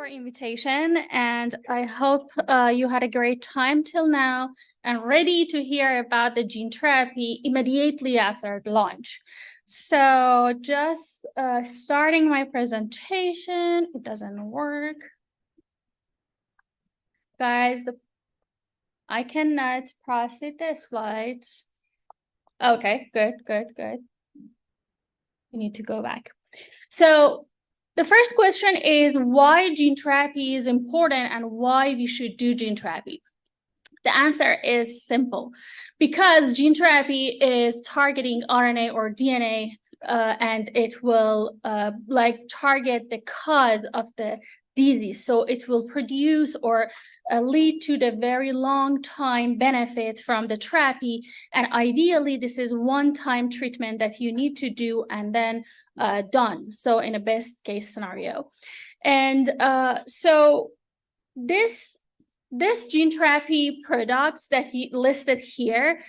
for invitation, and I hope you had a great time till now and ready to hear about the gene therapy immediately after launch. So just starting my presentation, it doesn't work. Guys, I cannot proceed the slides. Okay, good. You need to go back. So the first question is why gene therapy is important and why we should do gene therapy. The answer is simple. Because gene therapy is targeting RNA or DNA, and it will target the cause of the disease. So it will produce or lead to the very long time benefit from the therapy. And ideally, this is one-time treatment that you need to do and then done. So in a best case scenario. And so this gene therapy products that he listed here,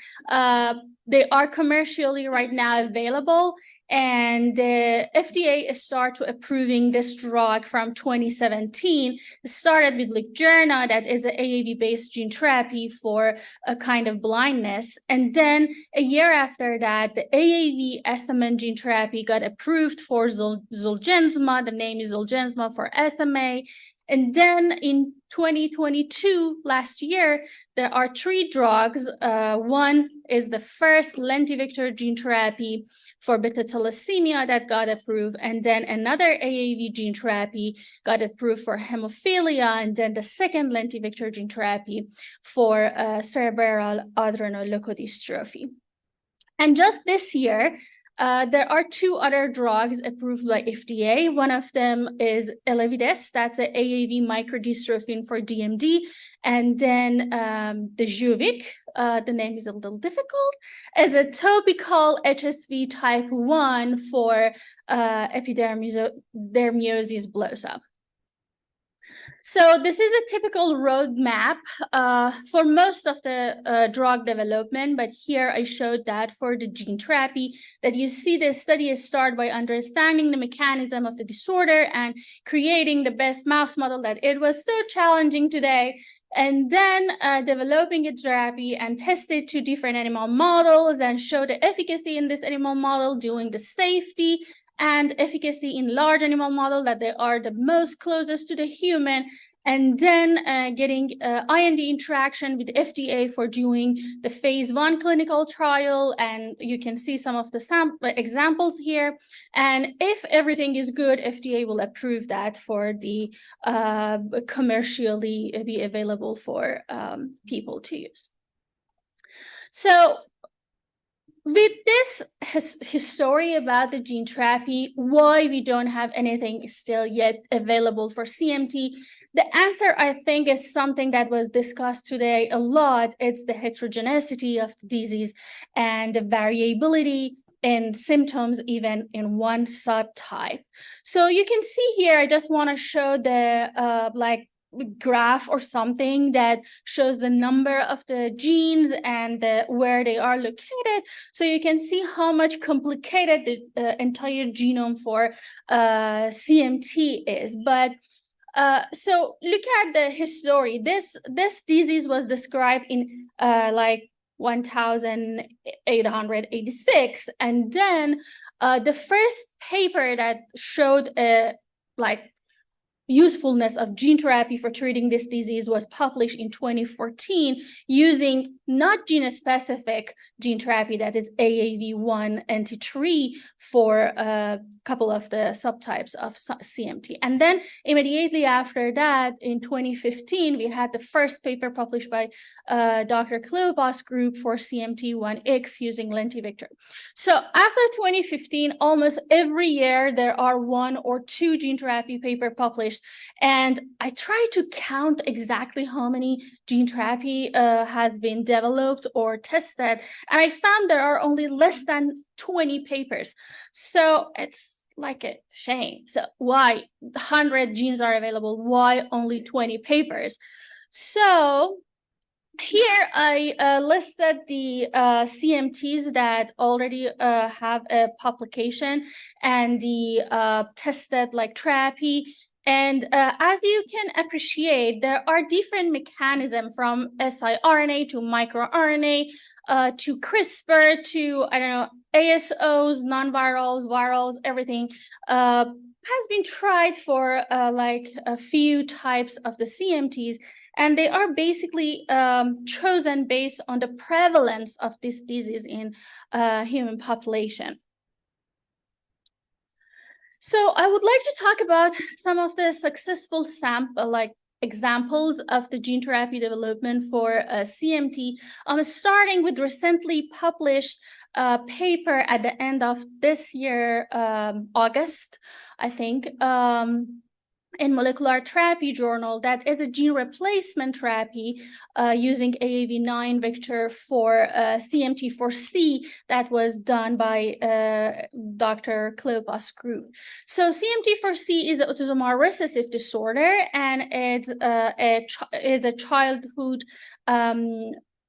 they are commercially right now available, and the FDA started approving this drug from 2017. It started with Luxturna, that is an AAV-based gene therapy for a kind of blindness. And then a year after that, the AAV SMN gene therapy got approved for Zolgensma. The name is Zolgensma for SMA. And then in 2022, last year, there are 3 drugs. One is the first lentiviral gene therapy for beta thalassemia that got approved. And then another AAV gene therapy got approved for hemophilia. And then the second lentiviral gene therapy for cerebral adrenoleukodystrophy. And just this year, there are 2 other drugs approved by FDA. One of them is Elevidys, that's an AAV microdystrophin for DMD. And then the Juvic, the name is a little difficult, is a topical HSV type 1 for epidermolysis bullosa. So this is a typical roadmap for most of the drug development, but here I showed that for the gene therapy, that you see the study start by understanding the mechanism of the disorder and creating the best mouse model that it was so challenging today, and then developing a therapy and test it to different animal models and show the efficacy in this animal model, doing the safety and efficacy in large animal model that they are the most closest to the human, and then getting IND interaction with FDA for doing the phase 1 clinical trial. And you can see some of the examples here. And if everything is good, FDA will approve that for the commercially be available for people to use. So with this history about the gene therapy, why we don't have anything still yet available for CMT, the answer, I think, is something that was discussed today a lot. It's the heterogeneity of the disease and the variability in symptoms, even in one subtype. So you can see here, I just want to show the graph or something that shows the number of the genes and where they are located. So you can see how much complicated the entire genome for CMT is. But so look at the history. This disease was described in 1886, and then the first paper that showed usefulness of gene therapy for treating this disease was published in 2014 using not gene-specific gene therapy, that is AAV1 and T3 for a couple of the subtypes of CMT. And then immediately after that, in 2015, we had the first paper published by Dr. Kleopas' group for CMT1X using lentiviral. So after 2015, almost every year, there are 1 or 2 gene therapy papers published. And I tried to count exactly how many gene therapy has been developed or tested, and I found there are only less than 20 papers. So it's like a shame. So why 100 genes are available? Why only 20 papers? So here I listed the CMTs that already have a publication and the tested therapy. And as you can appreciate, there are different mechanisms from siRNA to microRNA to CRISPR to, I don't know, ASOs, non-virals, virals, everything has been tried for like a few types of the CMTs. And they are basically chosen based on the prevalence of this disease in human population. So I would like to talk about some of the successful examples of the gene therapy development for CMT. I'm starting with recently published paper at the end of this year, August, I think, in Molecular Therapy Journal, that is a gene replacement therapy using AAV9 vector for CMT4C that was done by Dr. Klopas group. So CMT4C is an autosomal recessive disorder, and it's a childhood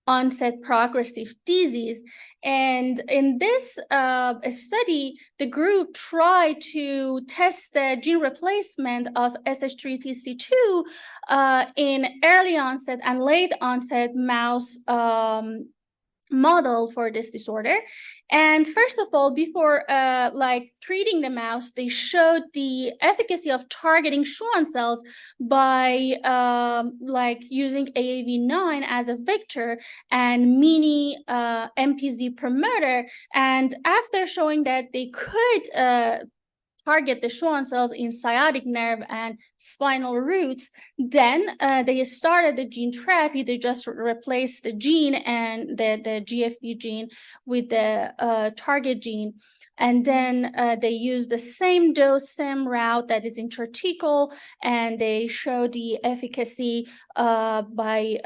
onset progressive disease. And in this study, the group tried to test the gene replacement of SH3TC2 in early onset and late onset mouse model for this disorder. And first of all, before treating the mouse, they showed the efficacy of targeting Schwann cells by using AAV9 as a vector and mini MPZ promoter. And after showing that they could target the Schwann cells in sciatic nerve and spinal roots, then they started the gene therapy. They just replaced the gene and the GFP gene with the target gene. And then they use the same dose, same route that is intrathecal, and they show the efficacy by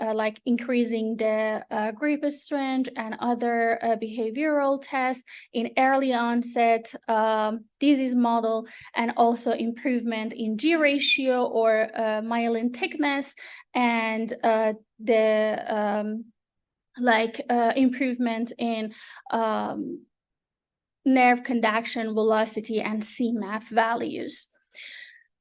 increasing the grip strength and other behavioral tests in early onset disease model, and also improvement in G ratio or myelin thickness, and improvement in nerve conduction, velocity, and CMAF values.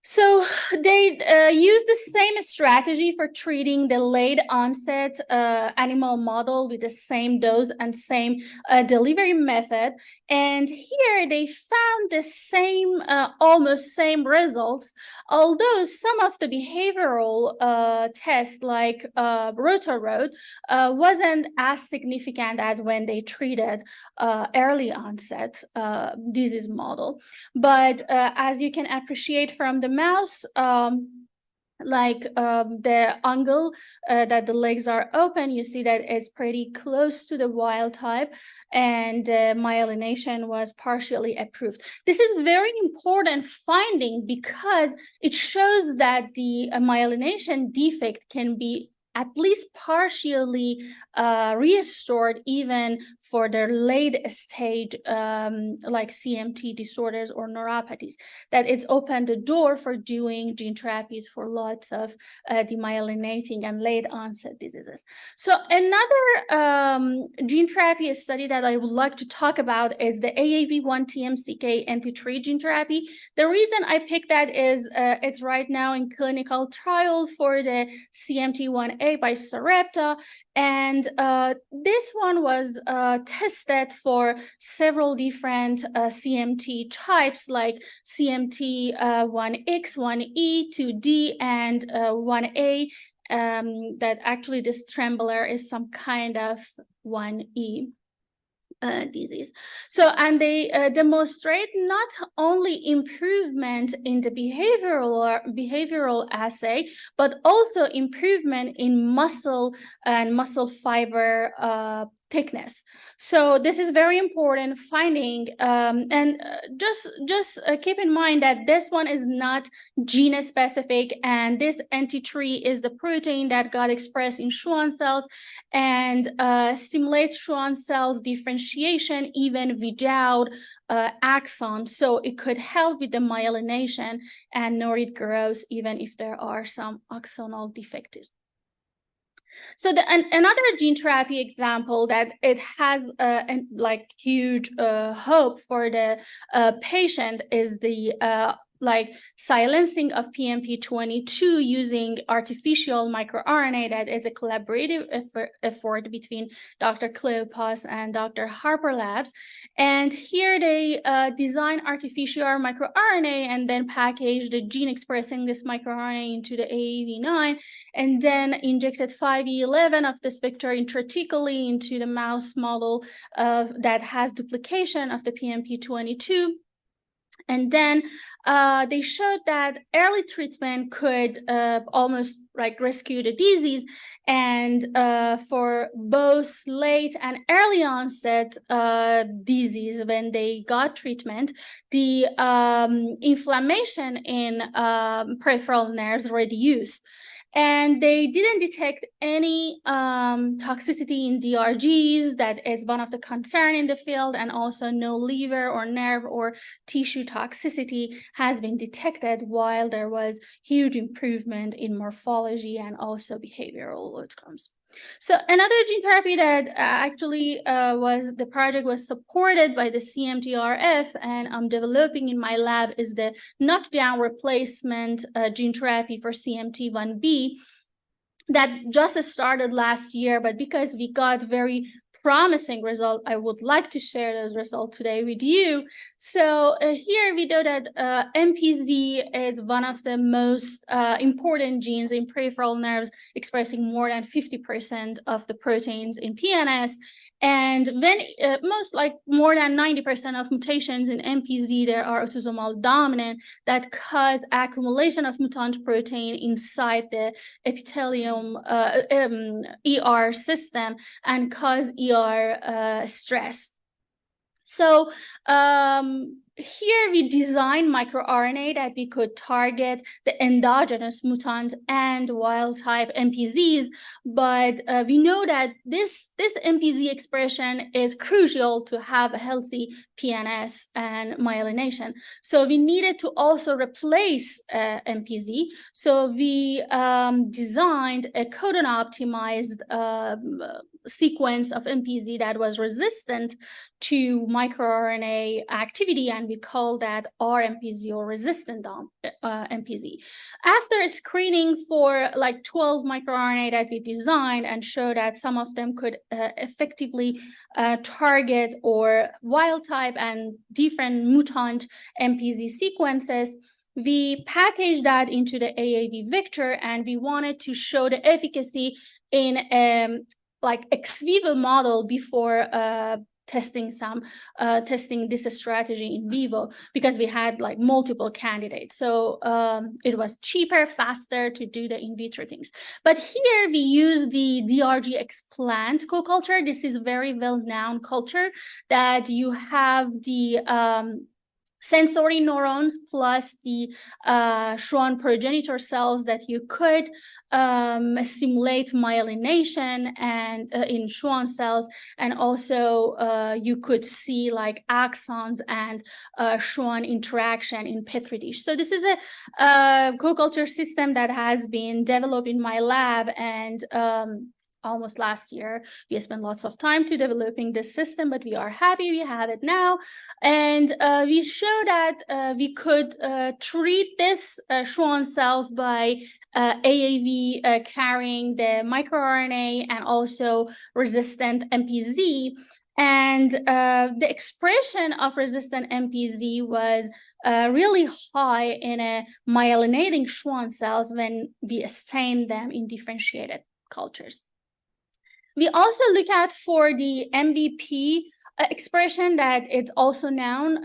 So they use the same strategy for treating the late onset animal model with the same dose and same delivery method. And here they found the same, almost same results, although some of the behavioral tests like rotarod wasn't as significant as when they treated early onset disease model. But as you can appreciate from the mouse, the angle that the legs are open, you see that it's pretty close to the wild type, and myelination was partially approved. This is very important finding because it shows that the myelination defect can be at least partially restored even for their late stage like CMT disorders or neuropathies, that it's opened the door for doing gene therapies for lots of demyelinating and late onset diseases. So another gene therapy study that I would like to talk about is the AAV1-TMCK NT3 gene therapy. The reason I picked that is it's right now in clinical trial for the CMT1A by Sarepta, and this one was tested for several different CMT types like CMT 1X, 1E, 2D, and 1A. That actually this trembler is some kind of 1E. Disease. So, and they demonstrate not only improvement in the behavioral assay, but also improvement in muscle and muscle fiber thickness. So this is very important finding, and just keep in mind that this one is not gene specific, and this NT3 is the protein that got expressed in Schwann cells and stimulates Schwann cells differentiation even without axon. So it could help with the myelination and neurid growth even if there are some axonal defects. So another gene therapy example that it has huge hope for the patient is the like silencing of PMP22 using artificial microRNA. That is a collaborative effort between Dr. Cleopas and Dr. Harper Labs. And here they design artificial microRNA and then package the gene expressing this microRNA into the AAV9, and then injected 5e11 of this vector intrathecally into the mouse model that has duplication of the PMP22. And then they showed that early treatment could almost like rescue the disease. And for both late and early onset disease, when they got treatment, the inflammation in peripheral nerves reduced. And they didn't detect any toxicity in DRGs. That is one of the concerns in the field, and also no liver or nerve or tissue toxicity has been detected, while there was huge improvement in morphology and also behavioral outcomes. So another gene therapy that actually the project was supported by the CMT-RF, and I'm developing in my lab, is the knockdown replacement gene therapy for CMT1B that just started last year, but because we got very promising result, I would like to share those results today with you. So here we know that MPZ is one of the most important genes in peripheral nerves, expressing more than 50% of the proteins in PNS. And when more than 90% of mutations in MPZ, there are autosomal dominant that cause accumulation of mutant protein inside the epithelium ER system and cause ER stress. So here we designed microRNA that we could target the endogenous mutant and wild type MPZs, but we know that this MPZ expression is crucial to have a healthy PNS and myelination. So we needed to also replace MPZ. So we designed a codon optimized sequence of MPZ that was resistant to microRNA activity, and we call that rMPZ or resistant MPZ. After screening for like 12 microRNA that we designed and showed that some of them could effectively target or wild type and different mutant MPZ sequences, we packaged that into the AAV vector, and we wanted to show the efficacy in like ex vivo model before testing this strategy in vivo, because we had like multiple candidates. So it was cheaper, faster to do the in vitro things. But here we use the DRG explant co-culture. This is a very well-known culture that you have the sensory neurons plus the Schwann progenitor cells that you could stimulate myelination and in Schwann cells, and also you could see like axons and Schwann interaction in Petri dish. So this is a co-culture system that has been developed in my lab, and almost last year we spent lots of time to developing this system, but we are happy we have it now. And we show that we could treat this Schwann cells by AAV carrying the microRNA and also resistant MPZ. And the expression of resistant MPZ was really high in myelinating Schwann cells when we stained them in differentiated cultures. We also look at for the MVP expression that it's also known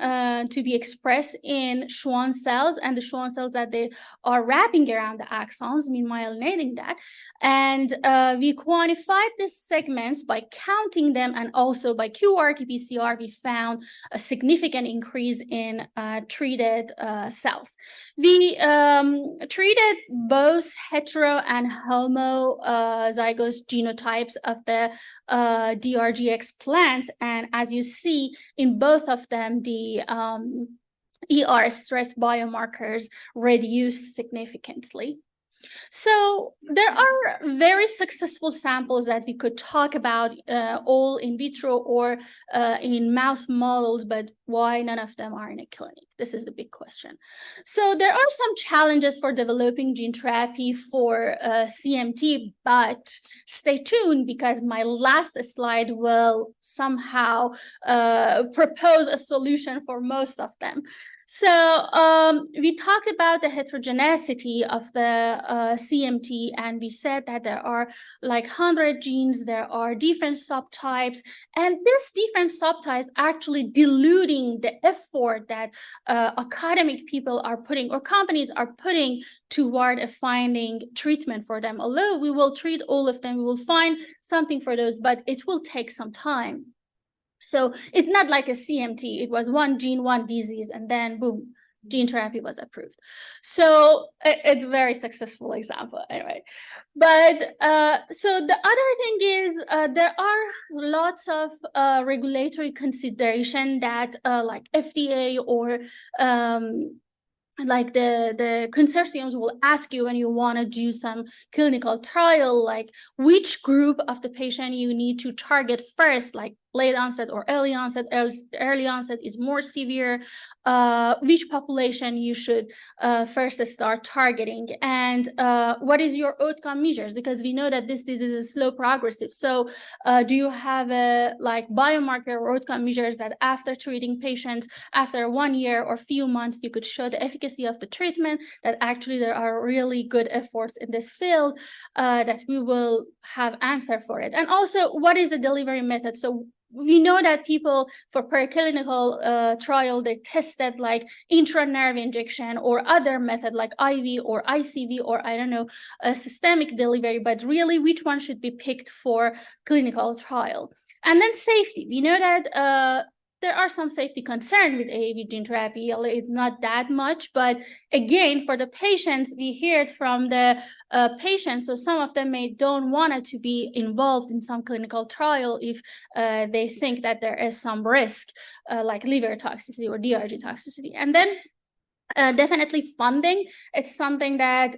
to be expressed in Schwann cells, and the Schwann cells that they are wrapping around the axons, myelinating that. And we quantified these segments by counting them, and also by qRT-PCR, we found a significant increase in treated cells. We treated both hetero and homozygous genotypes of the DRG explants, and as you see in both of them, the ER stress biomarkers reduced significantly. So there are very successful samples that we could talk about all in vitro or in mouse models, but why none of them are in a clinic? This is the big question. So there are some challenges for developing gene therapy for CMT, but stay tuned because my last slide will somehow propose a solution for most of them. So we talked about the heterogeneity of the CMT, and we said that there are like 100 genes, there are different subtypes, and these different subtypes actually diluting the effort that academic people are putting or companies are putting toward finding treatment for them. Although we will treat all of them, we will find something for those, but it will take some time. So it's not like a CMT. It was one gene, one disease, and then boom, gene therapy was approved. So it's a very successful example anyway. But so the other thing is there are lots of regulatory consideration that like FDA or like the consortiums will ask you when you want to do some clinical trial, like which group of the patient you need to target first, like late onset or early onset. Early onset is more severe. Which population you should first start targeting, and what is your outcome measures, because we know that this disease is slow progressive. So do you have a like biomarker or outcome measures that after treating patients after 1 year or few months you could show the efficacy of the treatment, that actually there are really good efforts in this field, that we will have answer for it. And also, what is the delivery method? So we know that people for preclinical trial, they tested like intranerve injection or other method like IV or ICV or I don't know, a systemic delivery, but really which one should be picked for clinical trial? And then safety. We know that there are some safety concerns with AAV gene therapy, it's not that much, but again, for the patients, we heard from the patients, so some of them don't want it to be involved in some clinical trial if they think that there is some risk, like liver toxicity or DRG toxicity. And then definitely funding, it's something that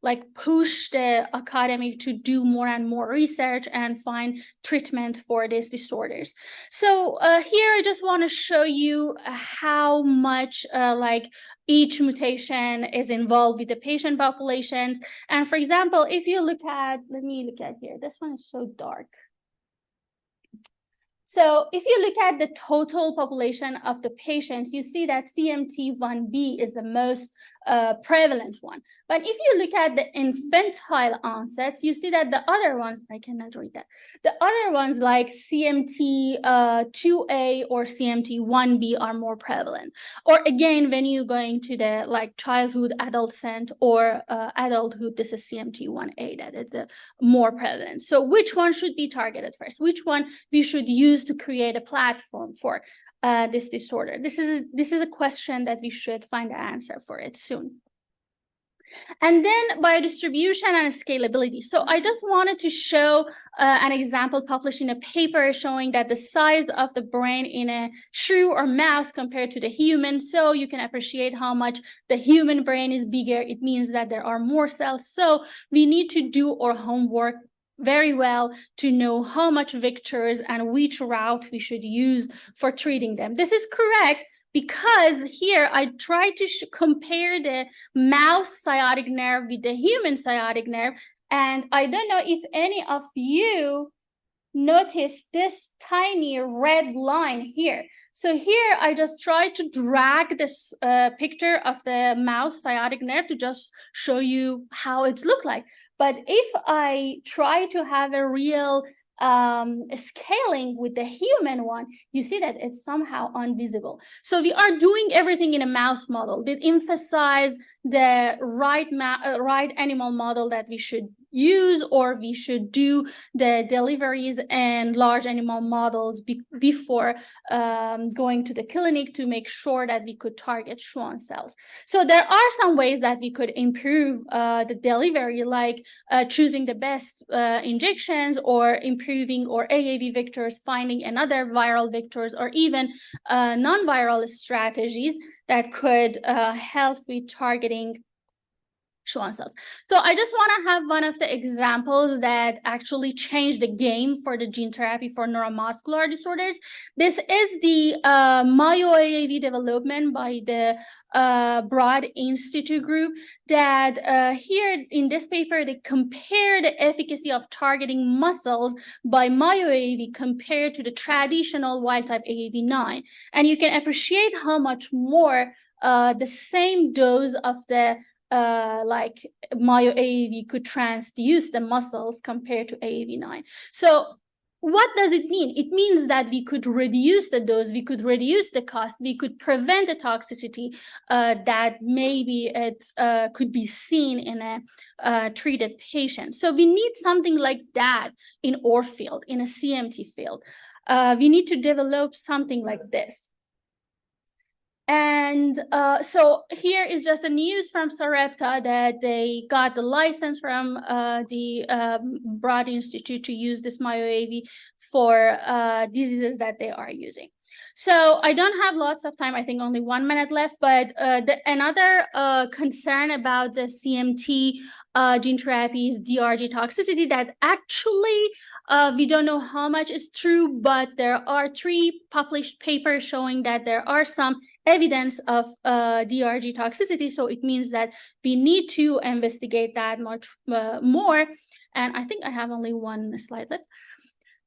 like push the academic to do more and more research and find treatment for these disorders. So here I just want to show you how much like each mutation is involved with the patient populations. And for example, if you look at, let me look at here, this one is so dark. So if you look at the total population of the patients, you see that CMT1B is the most prevalent one. But if you look at the infantile onsets, you see that the other ones, I cannot read that. The other ones like CMT2A or CMT1B are more prevalent. Or again, when you're going to the like childhood, adolescent, or adulthood, this is CMT1A that is more prevalent. So which one should be targeted first? Which one we should use to create a platform for this disorder? This is a question that we should find an answer for it soon. And then biodistribution and scalability. So I just wanted to show an example published in a paper showing that the size of the brain in a shrew or mouse compared to the human. So you can appreciate how much the human brain is bigger. It means that there are more cells. So we need to do our homework very well to know how much vectors and which route we should use for treating them. This is correct, because here I try to compare the mouse sciatic nerve with the human sciatic nerve. And I don't know if any of you notice this tiny red line here. So here I just try to drag this picture of the mouse sciatic nerve to just show you how it looks like. But if I try to have a real scaling with the human one, you see that it's somehow invisible. So we are doing everything in a mouse model. Did emphasize the right animal model that we should use, or we should do the deliveries and large animal models before going to the clinic to make sure that we could target Schwann cells. So there are some ways that we could improve the delivery, like choosing the best injections, or improving our AAV vectors, finding another viral vectors, or even non-viral strategies that could help with targeting Schwann cells. So I just want to have one of the examples that actually changed the game for the gene therapy for neuromuscular disorders. This is the myo-AAV development by the Broad Institute group that here in this paper, they compare the efficacy of targeting muscles by myo-AAV compared to the traditional wild-type AAV9. And you can appreciate how much more the same dose of the like myo-AAV could transduce the muscles compared to AAV9. So what does it mean? It means that we could reduce the dose, we could reduce the cost, we could prevent the toxicity that maybe it could be seen in a treated patient. So we need something like that in our field, in a CMT field. We need to develop something like this. And so here is just a news from Sarepta that they got the license from the Broad Institute to use this myo-AAV for diseases that they are using. So I don't have lots of time, I think only 1 minute left, but another concern about the CMT gene therapy is DRG toxicity that actually we don't know how much is true, but there are 3 published papers showing that there are some evidence of DRG toxicity. So it means that we need to investigate that much more. And I think I have only 1 slide left.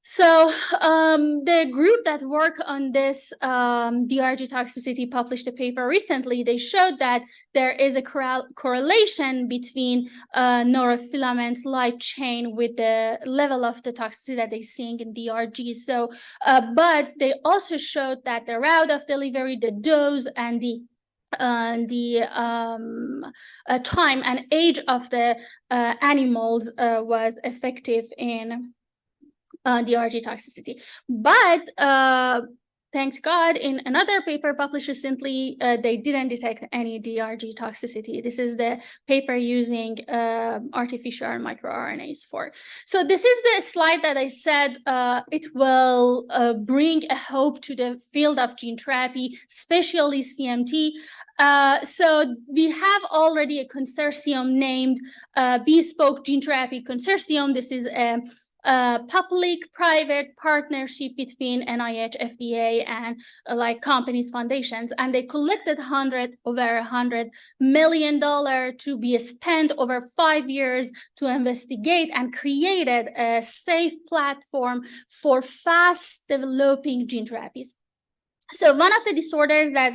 So the group that worked on this DRG toxicity published a paper recently. They showed that there is a correlation between neurofilament light chain with the level of the toxicity that they're seeing in DRG. So, but they also showed that the route of delivery, the dose, and the time and age of the animals was effective in DRG toxicity. But thanks God, in another paper published recently, they didn't detect any DRG toxicity. This is the paper using artificial microRNAs for. So this is the slide that I said it will bring a hope to the field of gene therapy, especially CMT. So we have already a consortium named Bespoke Gene Therapy Consortium. This is a public-private partnership between NIH, FDA, and like companies, foundations, and they collected over $100 million to be spent over 5 years to investigate and created a safe platform for fast developing gene therapies. So one of the disorders that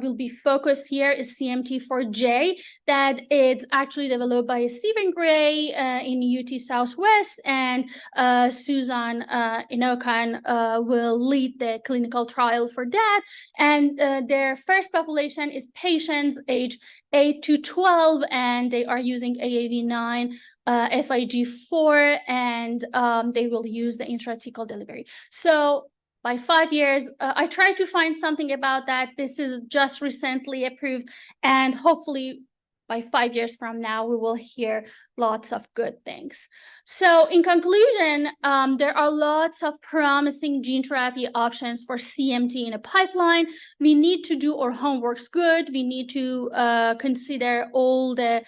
will be focused here is CMT4J, that it's actually developed by Stephen Gray in UT Southwest, and Susan Inokan will lead the clinical trial for that. And their first population is patients age 8 to 12, and they are using AAV9 FIG4, and they will use the intrathecal delivery. So by 5 years, I tried to find something about that. This is just recently approved, and hopefully by 5 years from now, we will hear lots of good things. So in conclusion, there are lots of promising gene therapy options for CMT in a pipeline. We need to do our homeworks good. We need to consider all the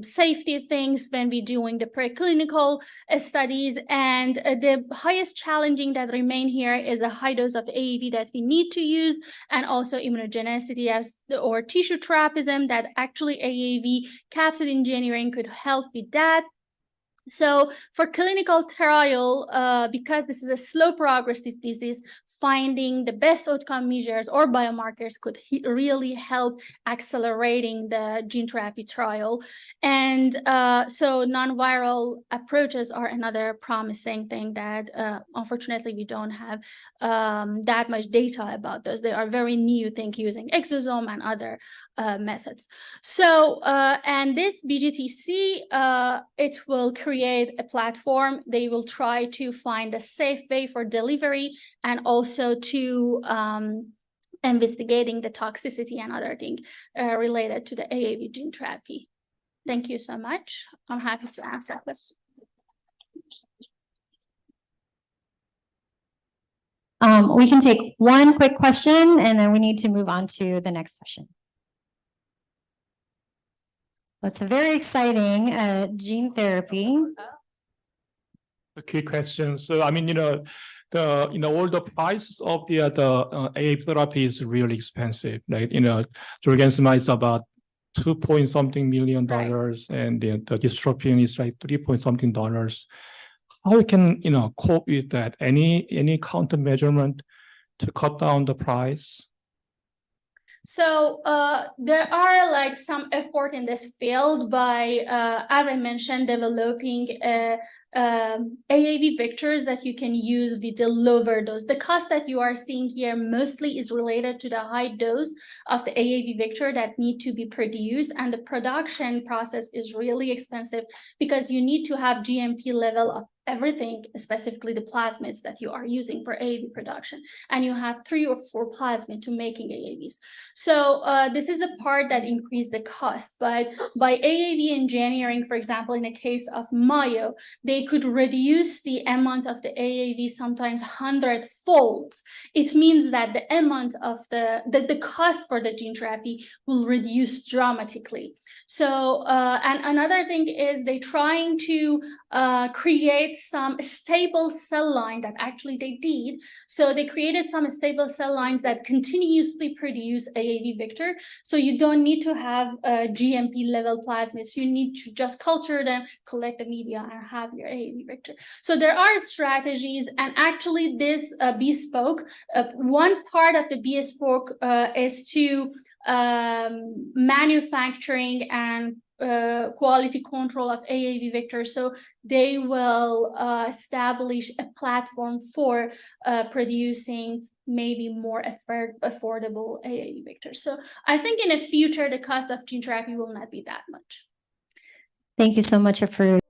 safety things when we're doing the preclinical studies. And the highest challenging that remain here is a high dose of AAV that we need to use, and also immunogenicity or tissue tropism that actually AAV capsid engineering could help with that. So for clinical trial, because this is a slow progressive disease, finding the best outcome measures or biomarkers could really help accelerating the gene therapy trial. And so non-viral approaches are another promising thing that unfortunately we don't have that much data about those. They are very new thing using exosome and other methods. So, and this BGTC, it will create a platform. They will try to find a safe way for delivery, and also to investigating the toxicity and other things related to the AAV gene therapy. Thank you so much. I'm happy to answer questions. We can take one quick question, and then we need to move on to the next session. That's very exciting, gene therapy. A key question. So, I mean, all the prices of the AAV therapy is really expensive. Like, Zolgensma is about $2 million, and the dystrophin is like $3 million. How we can, cope with that? Any countermeasurement to cut down the price? So there are like some effort in this field by, as I mentioned, developing AAV vectors that you can use with the lower dose. The cost that you are seeing here mostly is related to the high dose of the AAV vector that need to be produced, and the production process is really expensive because you need to have GMP level of everything, specifically the plasmids that you are using for AAV production, and you have 3 or 4 plasmids to making AAVs. So this is the part that increased the cost. But by AAV engineering, for example, in the case of Mayo, they could reduce the amount of the AAV sometimes 100-fold. It means that the amount of the cost for the gene therapy will reduce dramatically. So and another thing is they trying to create some stable cell line that actually they did. So they created some stable cell lines that continuously produce AAV vector. So you don't need to have GMP level plasmids. You need to just culture them, collect the media, and have your AAV vector. So there are strategies, and actually this bespoke, one part of the bespoke is to manufacturing and quality control of AAV vectors. So they will establish a platform for producing maybe more affordable AAV vectors. So I think in the future, the cost of gene therapy will not be that much. Thank you so much, Afrooz.